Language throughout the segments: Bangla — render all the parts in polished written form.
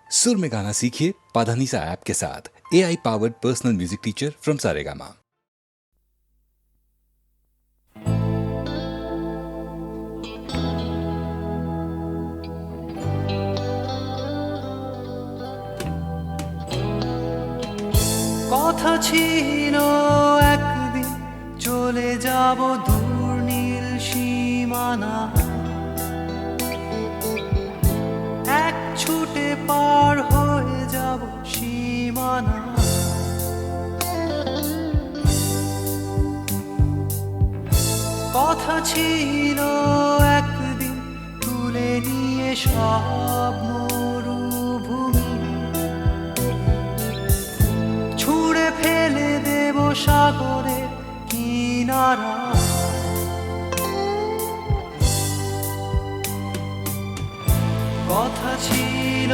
सुर में गाना सीखिए पाधानीसा ऐप के साथ। AI powered personal music teacher from Saregama. কথা ছিল একদিন চলে যাব দূর নীল সীমানা, এক ছুটে পার হয়ে যাব সীমানা। কথা ছিল একদিন তুলে নিয়ে সব মরুভূমি, ছুঁড়ে ফেলে দেব সাগরের কিনারা। কথা ছিল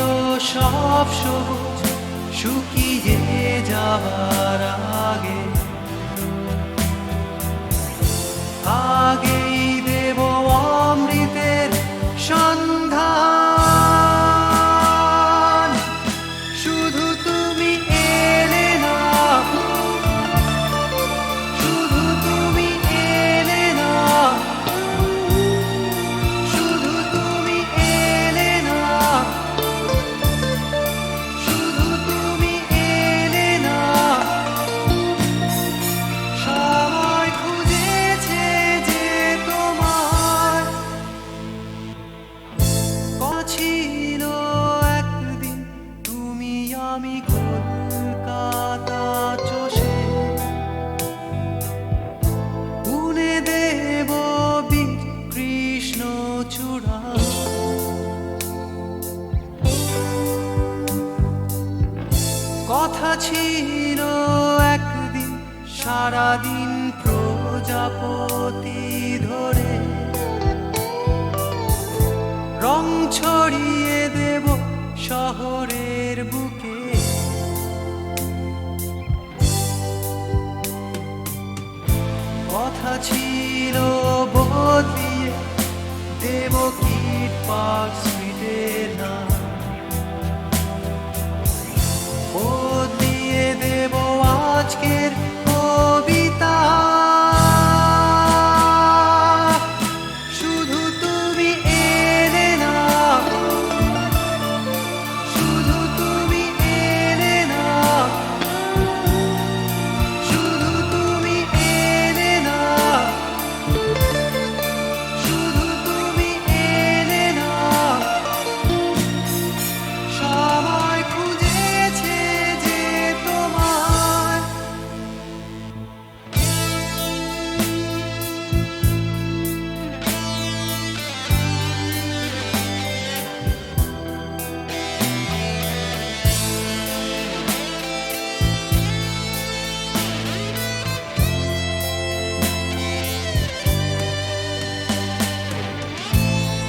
সব সবুজ শুকিয়ে যাবার আগে, আগেই দেব অমৃতের সন্ধান। শুধু তুমি এলে না, শুধু তুমি এলে না, শুধু তুমি এলে না, শুধু তুমি এলে না। সবাই খুঁজেছে যে তোমার ছিল একদিন তুমি আমি কলকাতা চষে বুনে দেব বীর কৃষ্ণ চূড়া। কথা ছিল একদিন সারাদিন প্রজাপতি ধরে রং ছড়িয়ে দেব শহরের বুকে। কথা ছিল বদলিয়ে দেব কিট পার্ক স্ট্রিটের নাম, বদলিয়ে দেব আজকের কবিতা। শুধু তুমি এলে না, শুধু তুমি এলে না, শুধু তুমি এলে না, শুধু তুমি এলে না। সবাই খুঁজেছে যে তোমার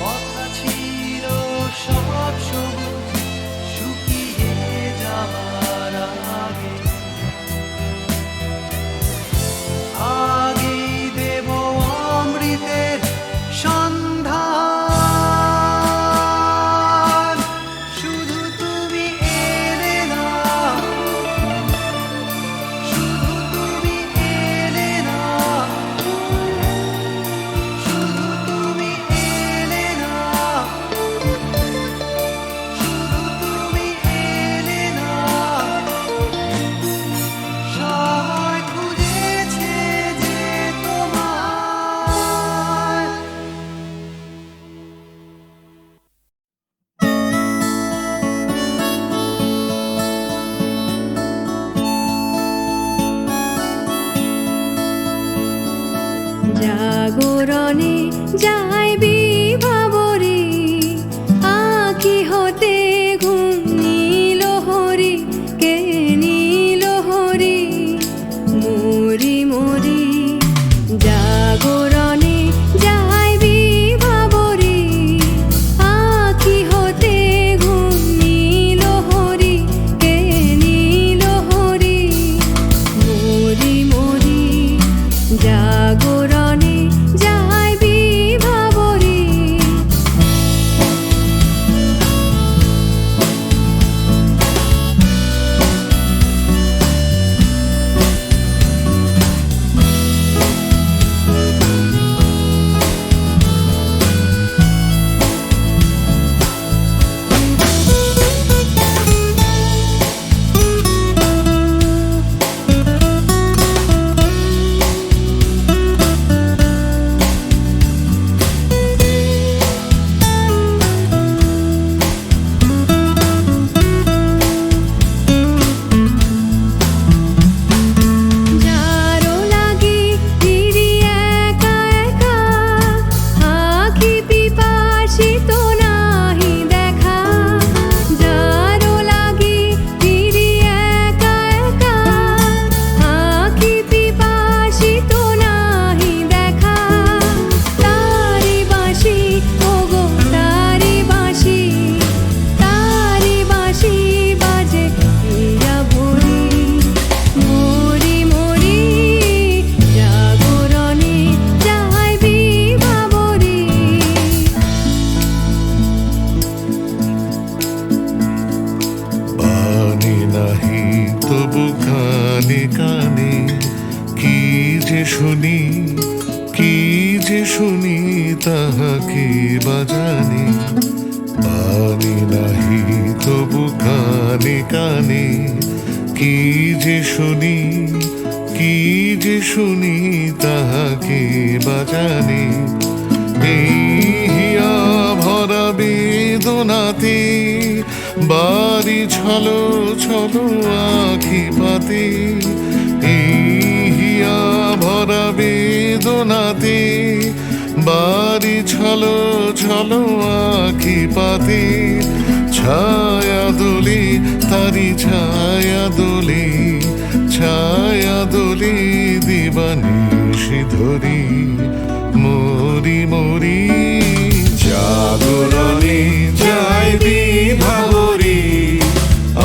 কথা ছিল সব সবুজ শুকিয়ে যাবার আগে, আগেই দেব অমৃতের সন্ধান। শুধু তুমি এলে না, শুধু তুমি এলে না, শুধু তুমি এলে না, শুধু তুমি এলে না। সবাই খুঁজেছে যে তোমার জাগরণে যাই বিভাবরে, আঁখি হতে ঘুম নীল হরি, কে নীল হরি মরি মরি। জাগরণে যাই বিভাবরে, আঁখি হতে ঘুম নীল হরি, কে নীল হরি মরি মরি। জাগরণে যাই বিভাবরে, কানে কানে কি যে শুনি, কি যে শুনি তাহাকে বাজানে। পানি নাহি তবু কানে কানে কি যে শুনি, কি যে শুনি তাহাকে বাজানে। এই হিয়া ভরা বেদনাতে বাড়ি ছলো ছলো আখি পাতে। এই হিয়া ভরা বেদনাতে বাড়ি ছলো ছলো আখি পাতে। ছায়া দোলে তারি ছায়া দোলে, ছায়া দোলে দিবানিশি ধরি মরি মরি। জাগরণে যায় বিভাবরী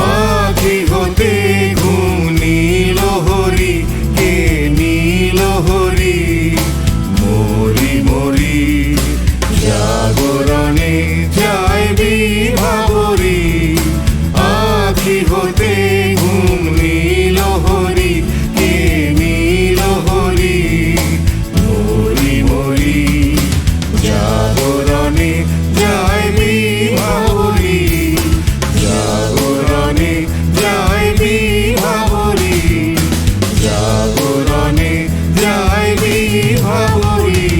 আখি হতে ঘুম নীল হরি, কে নীল হরি মরি মরি। জাগরণে যায় বিভাবরী আখি হতে ঘুম নীল হরি, কে নীল হরি মরি মরি। জাগরণে যায় বিভাবরী, জাগরণে যায় বিভাবরী, জাগরণে যায় বিভাবরী।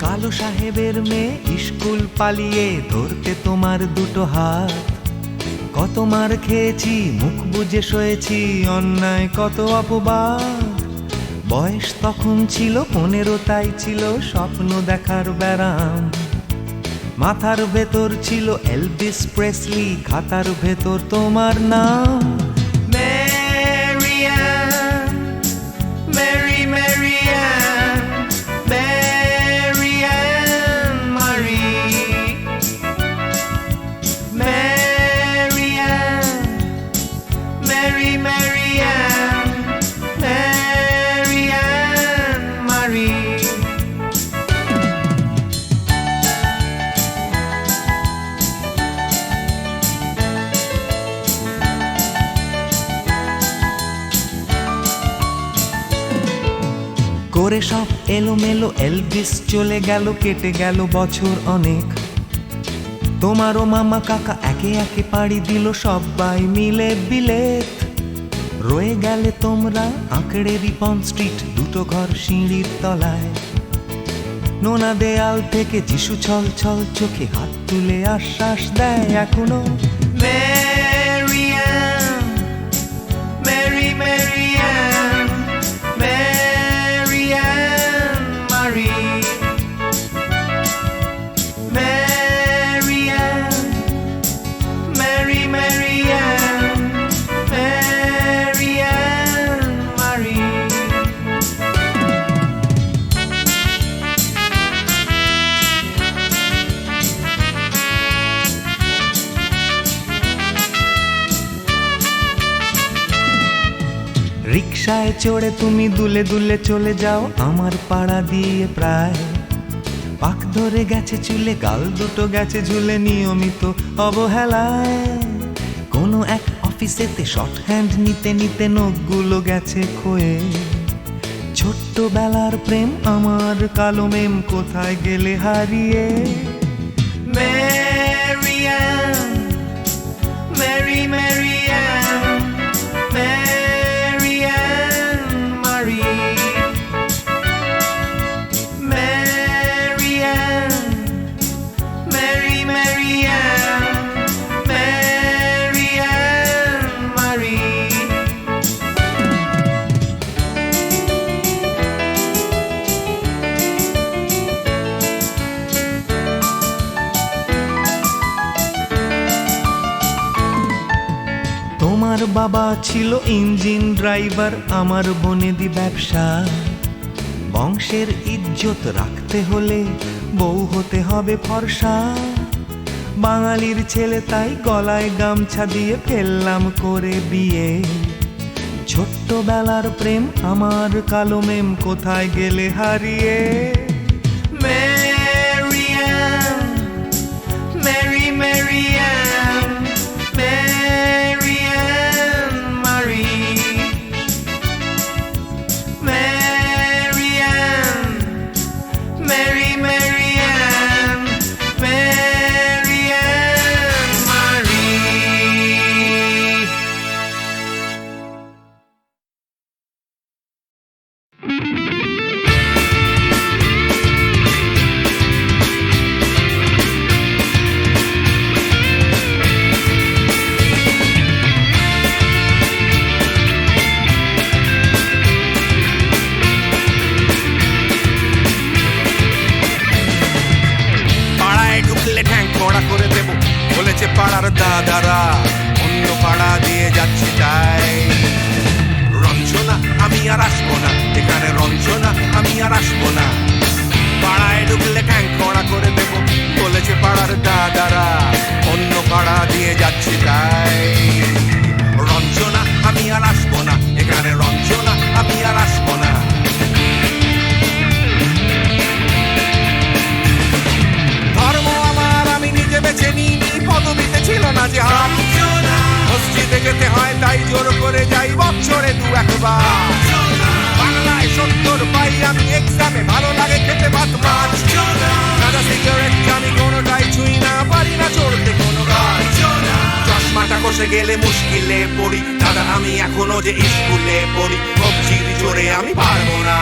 কালো সাহেবের মেয়ে স্কুল পালিয়ে ধরতে তোমার দুটো হাত। কত মার খেয়েছি মুখ বুজে সয়েছি অন্যায় কত অপবাদ। বয়স তখন ছিল 15, তাই ছিল স্বপ্ন দেখার ব্যারাম। মাথার ভেতর ছিল এলভিস প্রেসলি, খাতার ভেতর তোমার নাম। ম্যারিয়ান, মেরি ম্যারিয়ান, ম্যারিয়ান মারি। ম্যারিয়ান, মেরি ম্যারিয়ান, ম্যারিয়ান মারি। করে সব এলোমেলো এলভিস চলে গেল, কেটে গেল বছর অনেক। তোমারও মামা কাকা একে একে পাড়ি দিল সবাই মিলে বিলেত। রয়ে গেলে তোমরা আঁকড়ে রিপন স্ট্রিট, দুটো ঘর সিঁড়ির তলায়। নোনা দেয়াল থেকে যিশু ছল ছল চোখে হাত তুলে আশ্বাস দেয় এখনো। ম্যারিয়ান, মেরি ম্যারিয়ান, ম্যারিয়ান মারি। ম্যারিয়ান, মেরি ম্যারিয়ান, ম্যারিয়ান মারি। রিকশায় চড়ে তুমি দুলে দুলে চলে যাও আমার পাড়া দিয়ে প্রায়। পাক ধরে গেছে চুলে, গাল দুটো গেছে ঝুলে নিয়মিত অবহেলায়। কোনো এক অফিসেতে শর্ট হ্যান্ড নিতে নিতে নখগুলো গেছে ক্ষয়ে। ছোট্টবেলার প্রেম আমার কালো মেম কোথায় গেলে হারিয়ে। ম্যারিয়ান, মেরি ম্যারিয়ান, ম্যারিয়ান মারি। ম্যারিয়ান, মেরি ম্যারিয়ান, ম্যারিয়ান মারি। তোমার বাবা ছিল ইঞ্জিন ড্রাইভার, আমার বনেদি ব্যবসা। বংশের ইজ্জত রাখতে হলে বউ হতে হবে ফর্সা। বাঙালির ছেলে তাই গলায় গামছা দিয়ে ফেললাম করে বিয়ে। ছোট্টবেলার প্রেম আমার কালো মেম কোথায় গেলে হারিয়ে। Marianne, Mary Marianne, Marianne Marie, Marianne, Mary Marianne, Marianne Marie. পাড়ায় ঢুকলে ঠ্যাং কড়া করে দেব বলেছে পাড়ার দাদারা, অন্য পাড়া দিয়ে যাচ্ছি তাই। রঞ্জনা আমি আর আসবো না, এখানে রঞ্জনা আমি আর আসবো না। পাড়ায় ঢুকলে ঠ্যাং কড়া করে দেব বলেছে পাড়ার দাদারা, অন্য পাড়া দিয়ে যাচ্ছি তাই। রঞ্জনা আমি আর আসবো না, এখানে রঞ্জনা আমি আর আসবো না। ধর্ম আমার আমি নিজে বেছে নিইনি, পদবিতে ছিল না যে হাত। মসজিদে যেতে হয় তাই জোর করে যাই বছরে 2-1 বাংলায় 70 পাই আমি এক্সামে, ভালো লাগে খেতে ভাত মাছ। সাদা সিগারেট আমি কোনোটাই ছুঁই না, পারি না চড়তে কোনো গাছ। চশমাটা কষে গেলে মুশকিলে পড়ি, দাদা আমি এখনো যে স্কুলে পড়ি। কবজির জোরে আমি পারবো না,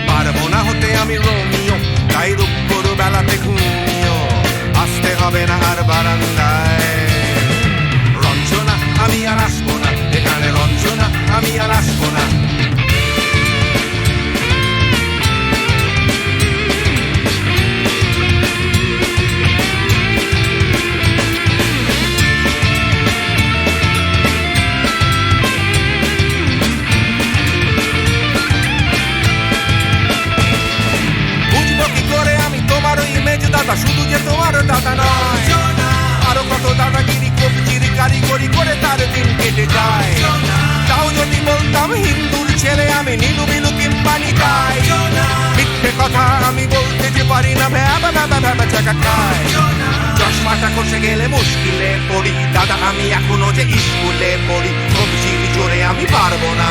পারবো না হতে আমি রোমিও, তাই দুপুর বেলাতে ঘুমিও, আসতে হবে না আর বারান্দায়। রঞ্জনা আমি আর আসবো না, এখানে রঞ্জনা আমি আর আসবো না। বুঝবো কি করে আমি তোমার ওই মেজ দাদা, শুধু যে তোমার দাদা নয়, আরো কত দাদাগিরি কবজির কারিগরি করে তার দিন কেটে যায়। তাও যদি বলতাম হিন্দুর ছেলে আমি, নীলু বিলু কিংবা নিতাই। মিথ্যে কথা আমি বলতে যে পারি না, ভ্যাবা ভ্যাবা ভ্যাবা চাকা খায়। চশমাটা কষে গেলে মুশকিলে পড়ি, দাদা আমি এখনো যে স্কুলে পড়ি। কবজির জোরে আমি পারবো না,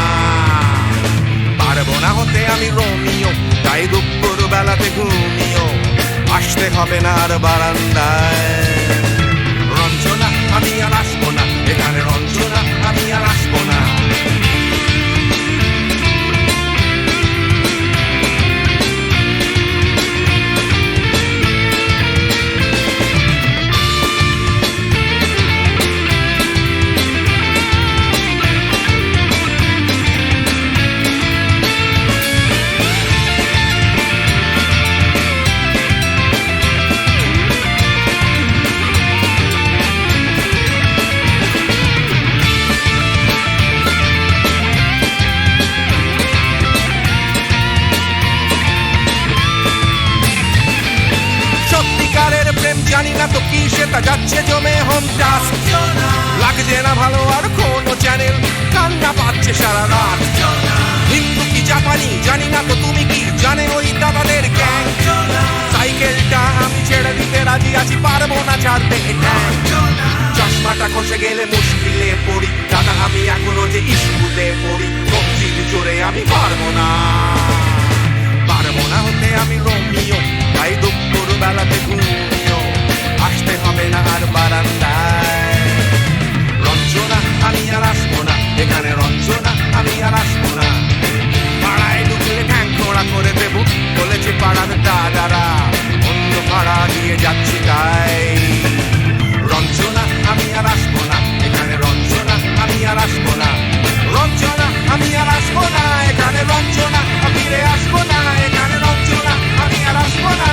পারবো না হতে আমি রোমিও, তাই দুপুর বেলাতে ঘুমিও, আসতে হবে না আর বারান্দায়। রঞ্জনা আমি আর আসবো না, এখানে রঞ্জনা আমি আর আসবো না। জানি না তো কি সেটা যাচ্ছে জমে হোম টাস্ক। লাগছে না ভালো আর কোনো চ্যানেল, কান্না পাচ্ছে সারা রাত। হিন্দু কি জাপানি জানি না তো তুমি কি জানে ওই দাদাদের গ্যাং। সাইকেলটা আমি ছেড়ে দিতে রাজি আছি, পারবো না ছাড়তে গ্যাং। চশমাটা খসে গেলে মুশকিলে পড়ি, দাদা আমি এখনো যে স্কুলে পড়ি। কবজির জোরে আমি পারবো না, পারবো না হতে আমি রোমিও, তাই দুপুর বেলাতে ঘুমিও, আসতে হবে না আর বারান্দায়। রঞ্জনা আমি আর আসবো না, এখানে রঞ্জনা আমি আর আসবো না। পাড়ায় ঢুকলে ঠ্যাং খোঁড়া করে দেব বলেছে পাড়ার দাদারা, অন্য পাড়া দিয়ে যাচ্ছি তাই। রঞ্জনা আমি আর আসবো না, এখানে রঞ্জনা আমি আর আসবো না। রঞ্জনা আমি আর আসবো না, এখানে রঞ্জনা ফিরে আসবো না, এখানে রঞ্জনা আমি আর আসবো না।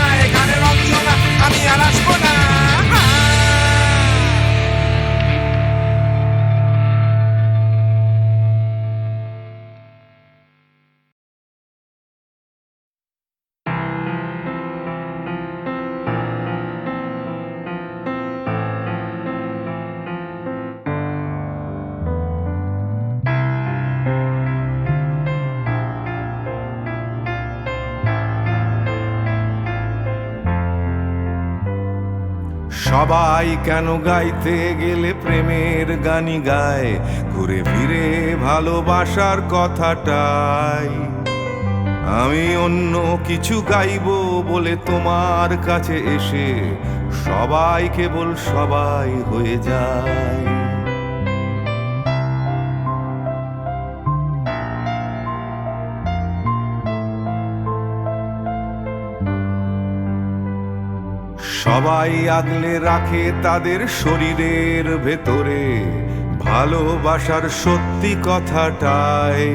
সবাই কেন গাইতে গেলে প্রেমের গানই গায়, ঘুরে ফিরে ভালোবাসার কথাটাই। আমি অন্য কিছু গাইবো বলে তোমার কাছে এসে সবাই কেবল সবাই হয়ে যায়। সবাই আগলে রাখে তাদের শরীরের ভেতরে ভালোবাসার সত্যি কথাটাই।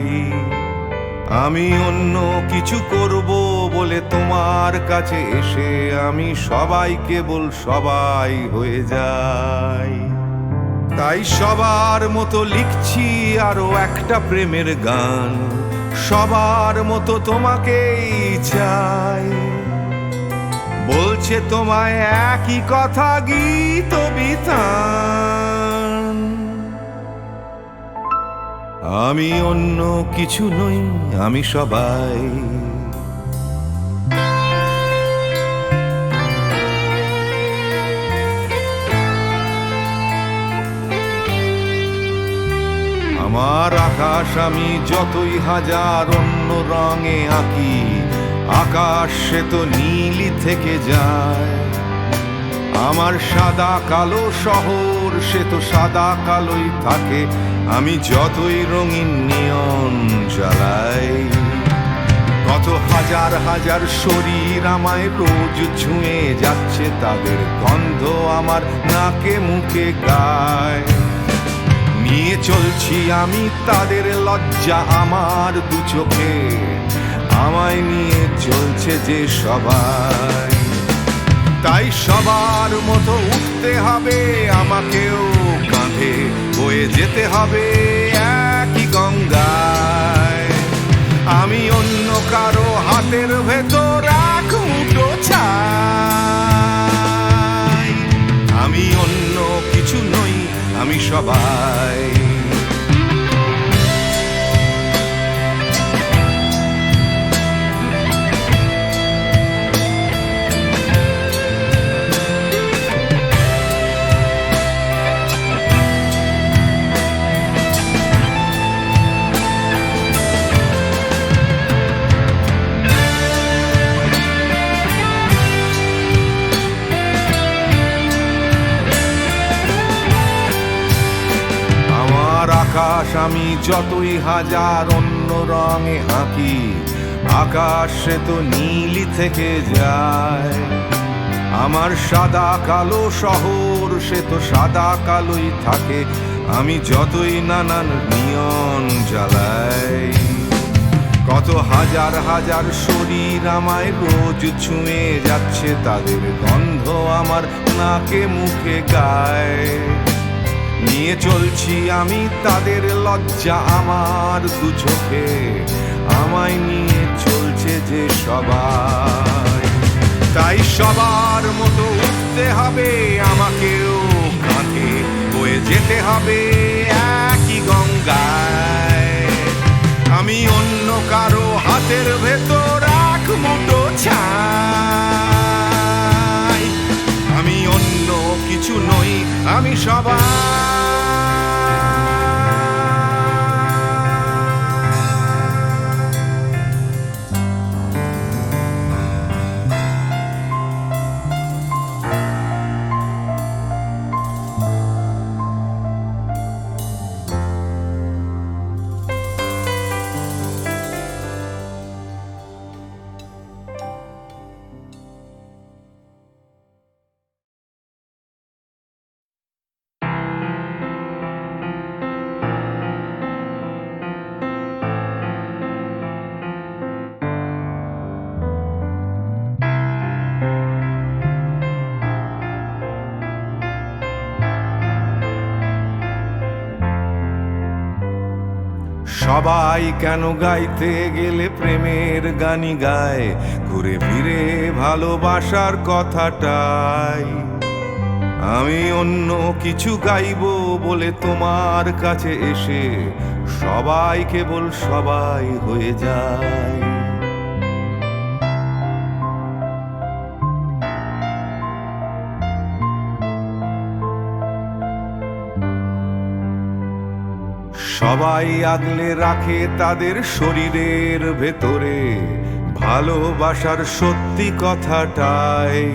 আমি অন্য কিছু করব বলে তোমার কাছে এসে আমি সবাই কেবল সবাই হয়ে যাই। তাই সবার মতো লিখছি আরো একটা প্রেমের গান, সবার মতো তোমাকেই চাই। বলছে তোমায় একই কথা গীত বিতান। আমি অন্য কিছু নই, আমি সবাই। আমার আকাশ আমি যতই হাজার অন্য রঙে আঁকি, আকাশ সে তো নীলই থেকে যায়। আমার সাদা কালো শহর সে তো সাদা কালোই থাকে, আমি যতই রঙিন নিয়ন জ্বালাই। কত হাজার হাজার শরীর আমায় রোজ ছুঁয়ে যাচ্ছে, তাদের গন্ধ আমার নাকে মুখে গায়। নিয়ে চলছি আমি তাদের লজ্জা আমার দু চোখে, আমায় নিয়ে চলছে যে সবাই। তাই সবার মতো উঠতে হবে আমাকেও, কাঁধে বয়ে যেতে হবে একই গঙ্গায়। আমি অন্য কারো হাতের ভেতর এক মুঠো চাই। আমি অন্য কিছু নই, আমি সবাই। আকাশ আমি যতই হাজার অন্য রঙে আঁকি, আকাশ সে তো নীলই থেকে যায়। আমার সাদা কালো শহর সে তো সাদা কালোই থাকে, আমি যতই নানান নিয়ন জ্বালাই। কত হাজার হাজার শরীর আমায় রোজ ছুঁয়ে যাচ্ছে, তাদের গন্ধ আমার নাকে মুখে গায়। নিয়ে চলছি আমি তাদের লজ্জা আমার দু চোখে, আমায় নিয়ে চলছে যে সবাই। তাই সবার মতো উঠতে হবে আমাকেও, কাঁধে বয়ে যেতে হবে একই গঙ্গায়। আমি অন্য কারো হাতের ভেতর এক মুঠো চাই। আমি অন্য কিছু নই, আমি সবাই। সবাই কেন গাইতে গেলে প্রেমের গানই গায়, ঘুরে ফিরে ভালোবাসার কথাটাই। আমি অন্য কিছু গাইবো বলে তোমার কাছে এসে সবাই কেবল সবাই হয়ে যায়। সবাই আগলে রাখে তাদের শরীরের ভেতরে ভালোবাসার সত্যি কথাটাই।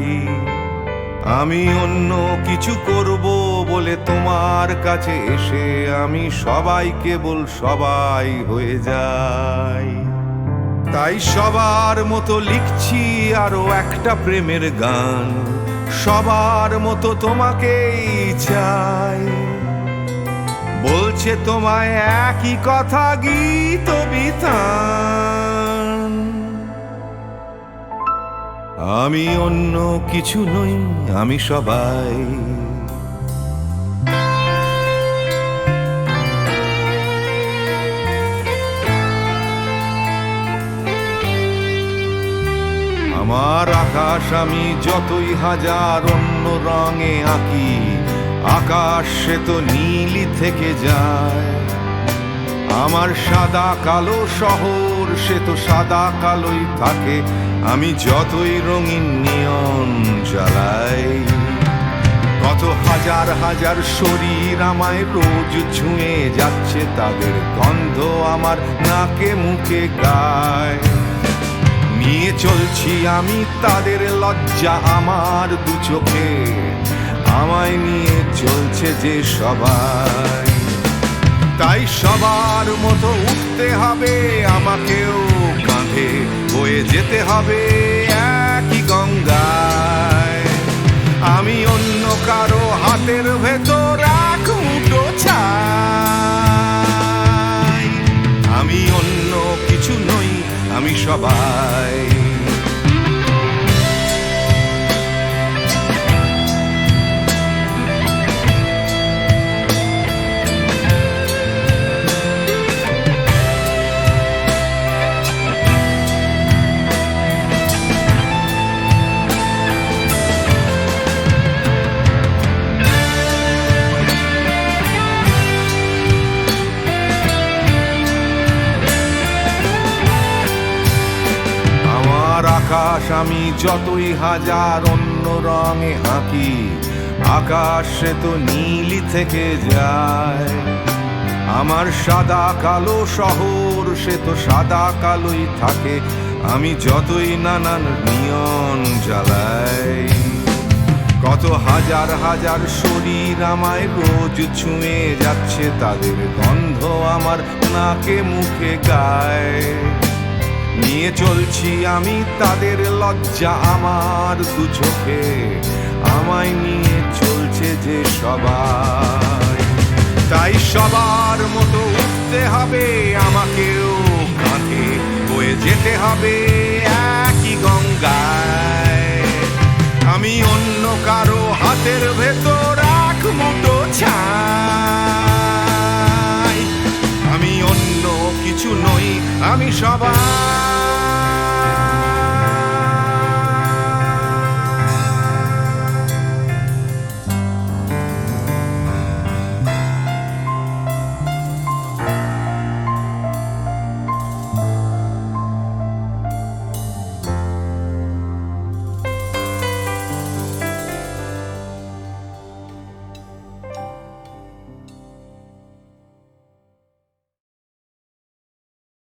আমি অন্য কিছু করব বলে তোমার কাছে এসে আমি সবাই কেবল সবাই হয়ে যাই। তাই সবার মতো লিখছি আরো একটা প্রেমের গান, সবার মতো তোমাকেই চাই। বলছে তোমায় একই কথা গীত বিতান। আমি অন্য কিছু নই, আমি সবাই। আমার আকাশ আমি যতই হাজার অন্য রঙে আঁকি, আকাশ সে তো নীলই থেকে যায়। আমার সাদা কালো শহর সে তো সাদা কালোই থাকে, আমি যতই রঙিন নিয়ন জ্বালাই। কত হাজার হাজার শরীর আমায় রোজ ছুঁয়ে যাচ্ছে, তাদের গন্ধ আমার নাকে মুখে গায়। নিয়ে চলছি আমি তাদের লজ্জা আমার দু চোখে, আমায় নিয়ে চলছে যে সবাই। তাই সবার মতো উঠতে হবে আমাকেও, কাঁধে বয়ে যেতে হবে একই গঙ্গায়। আমি অন্য কারো হাতের ভেতর এক মুঠো ছাই। আমি অন্য কিছু নই, আমি সবাই। আকাশ আমি যতই হাজার অন্য রঙে আঁকি, আকাশ সে তো নীলই থেকে যায়। আমার সাদা কালো শহর সে তো সাদা কালোই থাকে, আমি যতই নানান নিয়ন জ্বালাই। কত হাজার হাজার শরীর আমায় রোজ ছুঁয়ে যাচ্ছে, তাদের গন্ধ আমার নাকে মুখে গায়। নিয়ে চলছি আমি তাদের লজ্জা আমার দু চোখে, আমায় নিয়ে চলছে যে সবাই। তাই সবার মতো উঠতে হবে আমাকেও, কাঁধে বয়ে যেতে হবে একই গঙ্গায়। আমি অন্য কারো হাতের ভেতর এক মুঠো ছাই। আমি অন্য কিছু নই, আমি সবাই।